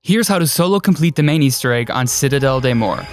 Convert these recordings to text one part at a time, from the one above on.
Here's how to solo complete the main Easter egg on Citadelle Des Morts.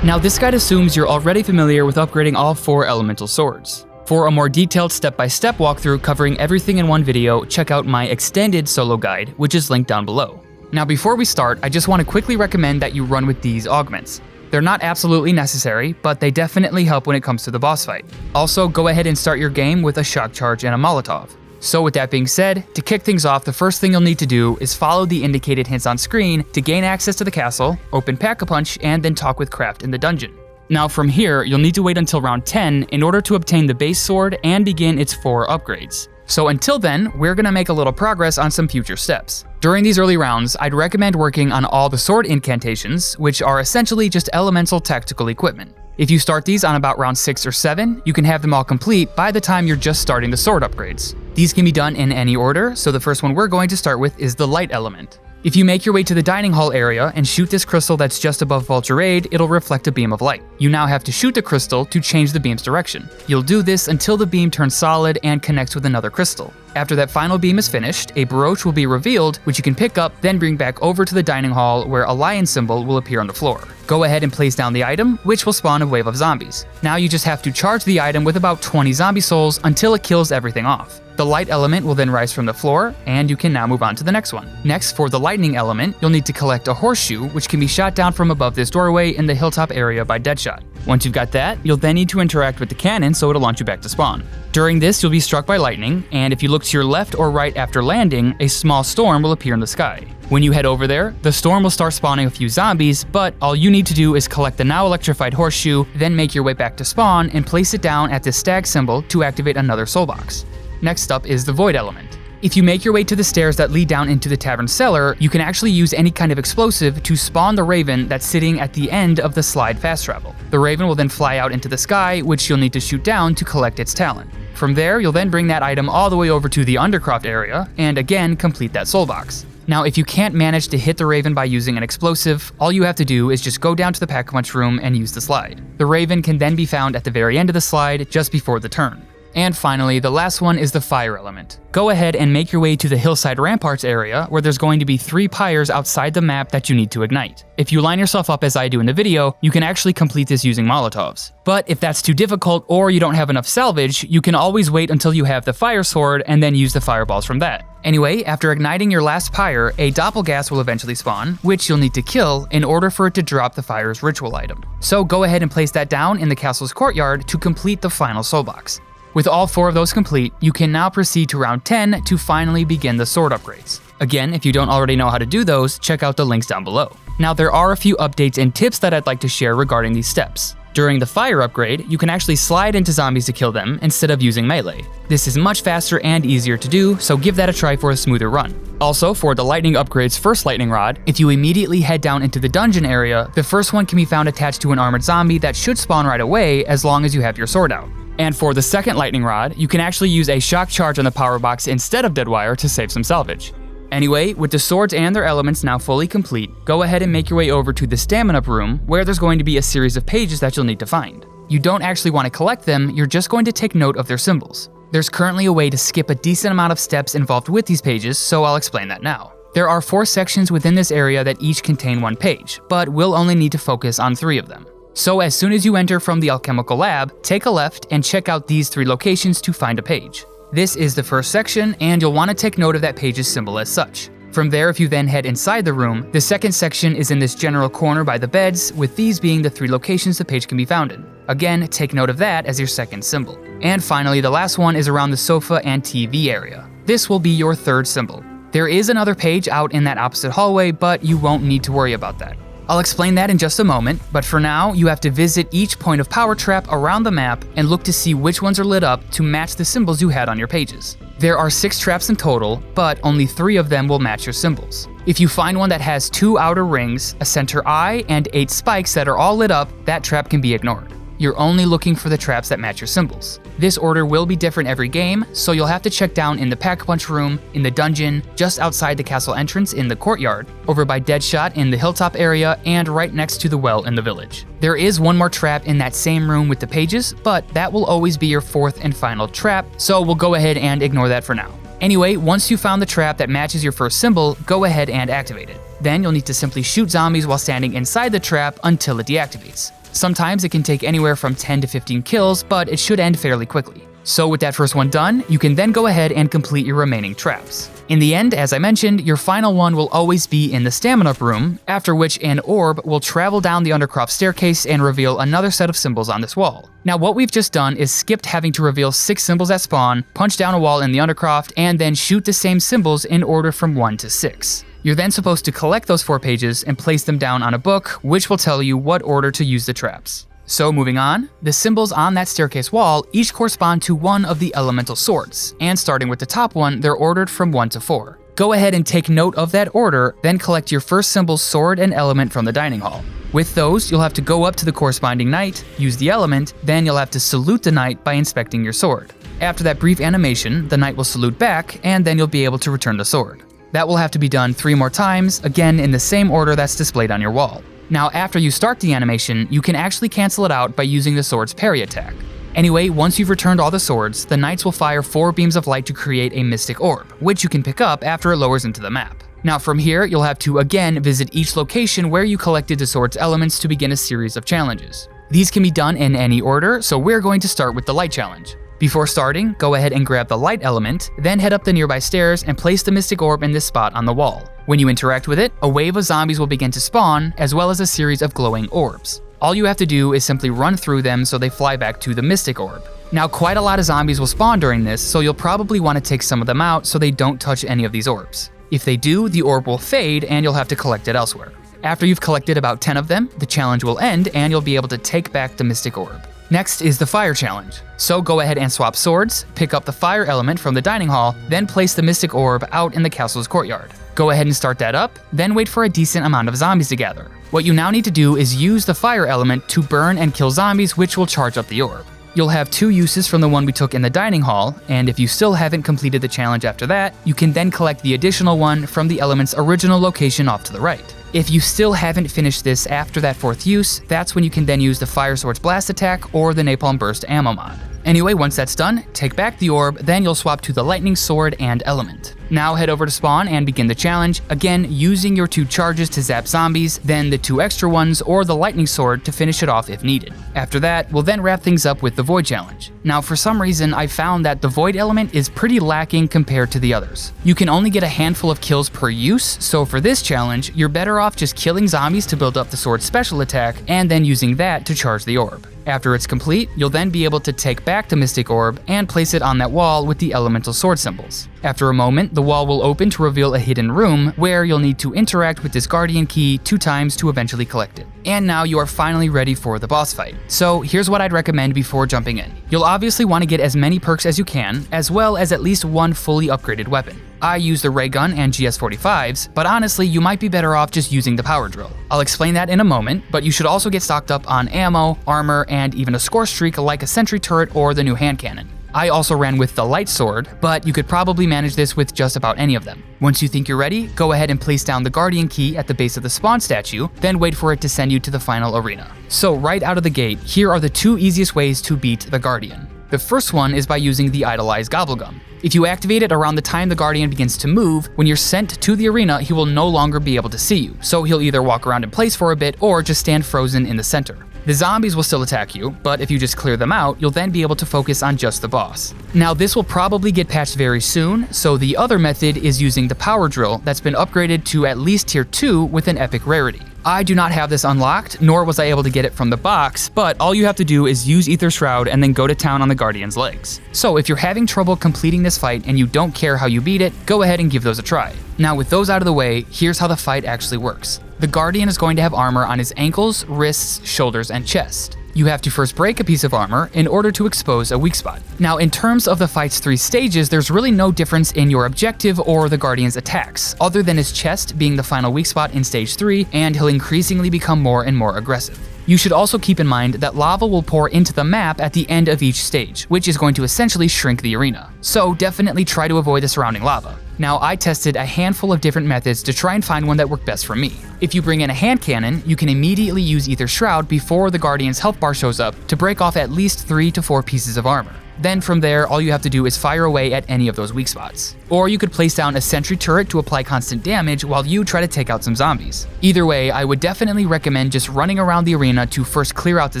Now this guide assumes you're already familiar with upgrading all 4 elemental swords. For a more detailed step-by-step walkthrough covering everything in one video, check out my extended solo guide, which is linked down below. Now before we start, I just want to quickly recommend that you run with these augments. They're not absolutely necessary, but they definitely help when it comes to the boss fight. Also, go ahead and start your game with a shock charge and a Molotov. So with that being said, to kick things off, the first thing you'll need to do is follow the indicated hints on screen to gain access to the castle, open Pack-a-Punch, and then talk with Kraft in the dungeon. Now from here, you'll need to wait until round 10 in order to obtain the base sword and begin its 4 upgrades. So until then, we're gonna make a little progress on some future steps. During these early rounds, I'd recommend working on all the sword incantations, which are essentially just elemental tactical equipment. If you start these on about round 6 or 7, you can have them all complete by the time you're just starting the sword upgrades. These can be done in any order, so the first one we're going to start with is the light element. If you make your way to the dining hall area and shoot this crystal that's just above Vulture, it'll reflect a beam of light. You now have to shoot the crystal to change the beam's direction. You'll do this until the beam turns solid and connects with another crystal. After that final beam is finished, a brooch will be revealed, which you can pick up, then bring back over to the dining hall where a lion symbol will appear on the floor. Go ahead and place down the item, which will spawn a wave of zombies. Now you just have to charge the item with about 20 zombie souls until it kills everything off. The light element will then rise from the floor, and you can now move on to the next one. Next, for the lightning element, you'll need to collect a horseshoe, which can be shot down from above this doorway in the hilltop area by Deadshot. Once you've got that, you'll then need to interact with the cannon so it'll launch you back to spawn. During this, you'll be struck by lightning, and if you look to your left or right after landing, a small storm will appear in the sky. When you head over there, the storm will start spawning a few zombies, but all you need to do is collect the now electrified horseshoe, then make your way back to spawn and place it down at this stag symbol to activate another soul box. Next up is the void element. If you make your way to the stairs that lead down into the tavern cellar, you can actually use any kind of explosive to spawn the raven that's sitting at the end of the slide fast travel. The raven will then fly out into the sky, which you'll need to shoot down to collect its talent. From there, you'll then bring that item all the way over to the Undercroft area, and again, complete that soul box. Now, if you can't manage to hit the raven by using an explosive, all you have to do is just go down to the Pack-a-Punch room and use the slide. The raven can then be found at the very end of the slide, just before the turn. And finally, the last one is the fire element. Go ahead and make your way to the hillside ramparts area where there's going to be 3 pyres outside the map that you need to ignite. If you line yourself up as I do in the video, you can actually complete this using Molotovs. But if that's too difficult or you don't have enough salvage, you can always wait until you have the fire sword and then use the fireballs from that. Anyway, after igniting your last pyre, a doppelgas will eventually spawn, which you'll need to kill in order for it to drop the fire's ritual item. So go ahead and place that down in the castle's courtyard to complete the final soul box. With all 4 of those complete, you can now proceed to round 10 to finally begin the sword upgrades. Again, if you don't already know how to do those, check out the links down below. Now there are a few updates and tips that I'd like to share regarding these steps. During the fire upgrade, you can actually slide into zombies to kill them instead of using melee. This is much faster and easier to do, so give that a try for a smoother run. Also, for the lightning upgrade's first lightning rod, if you immediately head down into the dungeon area, the first one can be found attached to an armored zombie that should spawn right away as long as you have your sword out. And for the second lightning rod, you can actually use a shock charge on the power box instead of deadwire to save some salvage. Anyway, with the swords and their elements now fully complete, go ahead and make your way over to the stamina room where there's going to be a series of pages that you'll need to find. You don't actually want to collect them, you're just going to take note of their symbols. There's currently a way to skip a decent amount of steps involved with these pages, so I'll explain that now. There are 4 sections within this area that each contain 1 page, but we'll only need to focus on 3 of them. So as soon as you enter from the alchemical lab, take a left and check out these 3 locations to find a page. This is the first section, and you'll want to take note of that page's symbol as such. From there, if you then head inside the room, the second section is in this general corner by the beds, with these being the 3 locations the page can be found in. Again, take note of that as your second symbol. And finally, the last one is around the sofa and TV area. This will be your 3rd symbol. There is another page out in that opposite hallway, but you won't need to worry about that. I'll explain that in just a moment, but for now, you have to visit each point of power trap around the map and look to see which ones are lit up to match the symbols you had on your pages. There are 6 traps in total, but only 3 of them will match your symbols. If you find one that has 2 outer rings, a center eye, and 8 spikes that are all lit up, that trap can be ignored. You're only looking for the traps that match your symbols. This order will be different every game, so you'll have to check down in the Pack-a-Punch room, in the dungeon, just outside the castle entrance in the courtyard, over by Deadshot in the hilltop area, and right next to the well in the village. There is one more trap in that same room with the pages, but that will always be your 4th and final trap, so we'll go ahead and ignore that for now. Anyway, once you found the trap that matches your first symbol, go ahead and activate it. Then you'll need to simply shoot zombies while standing inside the trap until it deactivates. Sometimes it can take anywhere from 10 to 15 kills, but it should end fairly quickly. So with that first one done, you can then go ahead and complete your remaining traps. In the end, as I mentioned, your final one will always be in the stamina room, after which an orb will travel down the undercroft staircase and reveal another set of symbols on this wall. Now what we've just done is skipped having to reveal 6 symbols at spawn, punch down a wall in the undercroft, and then shoot the same symbols in order from 1 to 6. You're then supposed to collect those 4 pages and place them down on a book, which will tell you what order to use the traps. So moving on, the symbols on that staircase wall each correspond to one of the elemental swords, and starting with the top one, they're ordered from 1 to 4. Go ahead and take note of that order, then collect your first symbol's sword and element from the dining hall. With those, you'll have to go up to the corresponding knight, use the element, then you'll have to salute the knight by inspecting your sword. After that brief animation, the knight will salute back, and then you'll be able to return the sword. That will have to be done 3 more times, again in the same order that's displayed on your wall. Now after you start the animation, you can actually cancel it out by using the sword's parry attack. Anyway, once you've returned all the swords, the knights will fire 4 beams of light to create a mystic orb, which you can pick up after it lowers into the map. Now from here, you'll have to again visit each location where you collected the sword's elements to begin a series of challenges. These can be done in any order, so we're going to start with the light challenge. Before starting, go ahead and grab the light element, then head up the nearby stairs and place the mystic orb in this spot on the wall. When you interact with it, a wave of zombies will begin to spawn, as well as a series of glowing orbs. All you have to do is simply run through them so they fly back to the mystic orb. Now quite a lot of zombies will spawn during this, so you'll probably want to take some of them out so they don't touch any of these orbs. If they do, the orb will fade and you'll have to collect it elsewhere. After you've collected about 10 of them, the challenge will end and you'll be able to take back the mystic orb. Next is the fire challenge. So go ahead and swap swords, pick up the fire element from the dining hall, then place the mystic orb out in the castle's courtyard. Go ahead and start that up, then wait for a decent amount of zombies to gather. What you now need to do is use the fire element to burn and kill zombies, which will charge up the orb. You'll have 2 uses from the one we took in the dining hall, and if you still haven't completed the challenge after that, you can then collect the additional one from the element's original location off to the right. If you still haven't finished this after that 4th use, that's when you can then use the Fire Sword's Blast Attack or the Napalm Burst ammo mod. Anyway, once that's done, take back the orb, then you'll swap to the Lightning Sword and Element. Now head over to spawn and begin the challenge, again using your 2 charges to zap zombies, then the 2 extra ones or the Lightning Sword to finish it off if needed. After that, we'll then wrap things up with the Void challenge. Now for some reason, I found that the Void element is pretty lacking compared to the others. You can only get a handful of kills per use, so for this challenge, you're better off just killing zombies to build up the sword's special attack and then using that to charge the orb. After it's complete, you'll then be able to take back the Mystic Orb and place it on that wall with the elemental sword symbols. After a moment, the wall will open to reveal a hidden room where you'll need to interact with this Guardian Key 2 times to eventually collect it. And now you are finally ready for the boss fight. So here's what I'd recommend before jumping in. You'll obviously want to get as many perks as you can, as well as at least 1 fully upgraded weapon. I use the ray gun and GS45s, but honestly, you might be better off just using the power drill. I'll explain that in a moment, but you should also get stocked up on ammo, armor, and even a score streak like a sentry turret or the new hand cannon. I also ran with the light sword, but you could probably manage this with just about any of them. Once you think you're ready, go ahead and place down the Guardian Key at the base of the spawn statue, then wait for it to send you to the final arena. So right out of the gate, here are the 2 easiest ways to beat the Guardian. The first one is by using the Idolized Gobblegum. If you activate it around the time the Guardian begins to move, when you're sent to the arena, he will no longer be able to see you, so he'll either walk around in place for a bit or just stand frozen in the center. The zombies will still attack you, but if you just clear them out, you'll then be able to focus on just the boss. Now this will probably get patched very soon, so the other method is using the power drill that's been upgraded to at least tier 2 with an epic rarity. I do not have this unlocked, nor was I able to get it from the box, but all you have to do is use Ether Shroud and then go to town on the Guardian's legs. So if you're having trouble completing this fight and you don't care how you beat it, go ahead and give those a try. Now with those out of the way, here's how the fight actually works. The Guardian is going to have armor on his ankles, wrists, shoulders, and chest. You have to first break a piece of armor in order to expose a weak spot. Now in terms of the fight's 3 stages, there's really no difference in your objective or the Guardian's attacks, other than his chest being the final weak spot in stage 3, and he'll increasingly become more and more aggressive. You should also keep in mind that lava will pour into the map at the end of each stage, which is going to essentially shrink the arena. So definitely try to avoid the surrounding lava. Now I tested a handful of different methods to try and find one that worked best for me. If you bring in a hand cannon, you can immediately use either Shroud before the Guardian's health bar shows up to break off at least 3 to 4 pieces of armor. Then from there, all you have to do is fire away at any of those weak spots. Or you could place down a sentry turret to apply constant damage while you try to take out some zombies. Either way, I would definitely recommend just running around the arena to first clear out the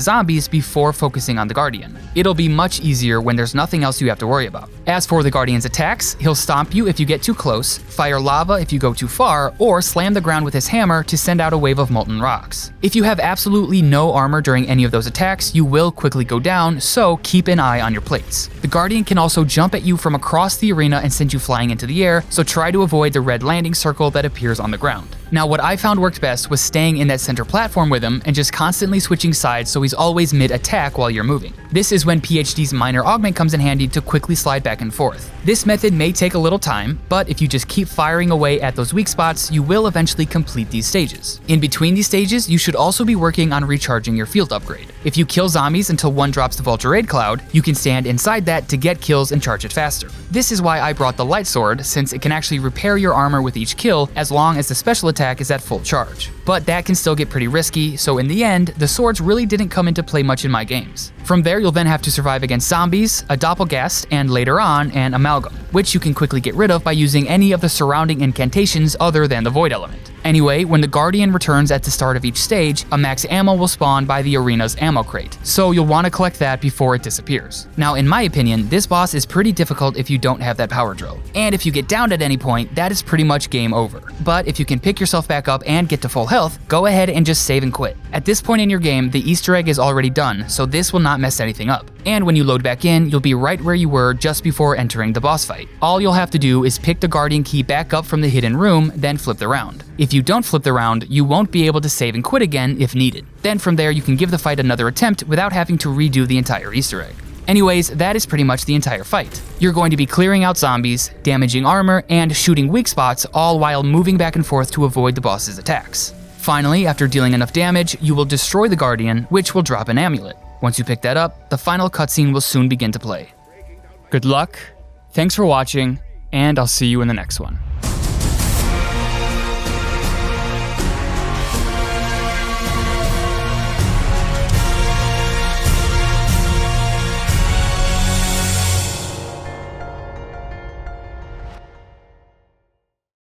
zombies before focusing on the Guardian. It'll be much easier when there's nothing else you have to worry about. As for the Guardian's attacks, he'll stomp you if you get too close, fire lava if you go too far, or slam the ground with his hammer to send out a wave of molten rocks. If you have absolutely no armor during any of those attacks, you will quickly go down, so keep an eye on your plates. The Guardian can also jump at you from across the arena and send you flying into the air, so try to avoid the red landing circle that appears on the ground. Now, what I found worked best was staying in that center platform with him and just constantly switching sides so he's always mid-attack while you're moving. This is when PhD's minor augment comes in handy to quickly slide back and forth. This method may take a little time, but if you just keep firing away at those weak spots, you will eventually complete these stages. In between these stages, you should also be working on recharging your field upgrade. If you kill zombies until one drops the Vulture Raid Cloud, you can stand inside that to get kills and charge it faster. This is why I brought the Light Sword, since it can actually repair your armor with each kill as long as the special attack is at full charge. But that can still get pretty risky, so in the end, the swords really didn't come into play much in my games. From there, you'll then have to survive against zombies, a Doppelgast, and later on, an Amalgam, which you can quickly get rid of by using any of the surrounding incantations other than the Void Element. Anyway, when the Guardian returns at the start of each stage, a max ammo will spawn by the arena's ammo crate, so you'll want to collect that before it disappears. Now, in my opinion, this boss is pretty difficult if you don't have that power drill, and if you get downed at any point, that is pretty much game over. But if you can pick yourself back up and get to full health, go ahead and just save and quit. At this point in your game, the Easter egg is already done, so this will not mess anything up. And when you load back in, you'll be right where you were just before entering the boss fight. All you'll have to do is pick the Guardian key back up from the hidden room, then flip the round. If you don't flip the round, you won't be able to save and quit again if needed. Then from there, you can give the fight another attempt without having to redo the entire Easter egg. Anyways, that is pretty much the entire fight. You're going to be clearing out zombies, damaging armor, and shooting weak spots, all while moving back and forth to avoid the boss's attacks. Finally, after dealing enough damage, you will destroy the Guardian, which will drop an amulet. Once you pick that up, the final cutscene will soon begin to play. Good luck, thanks for watching, and I'll see you in the next one.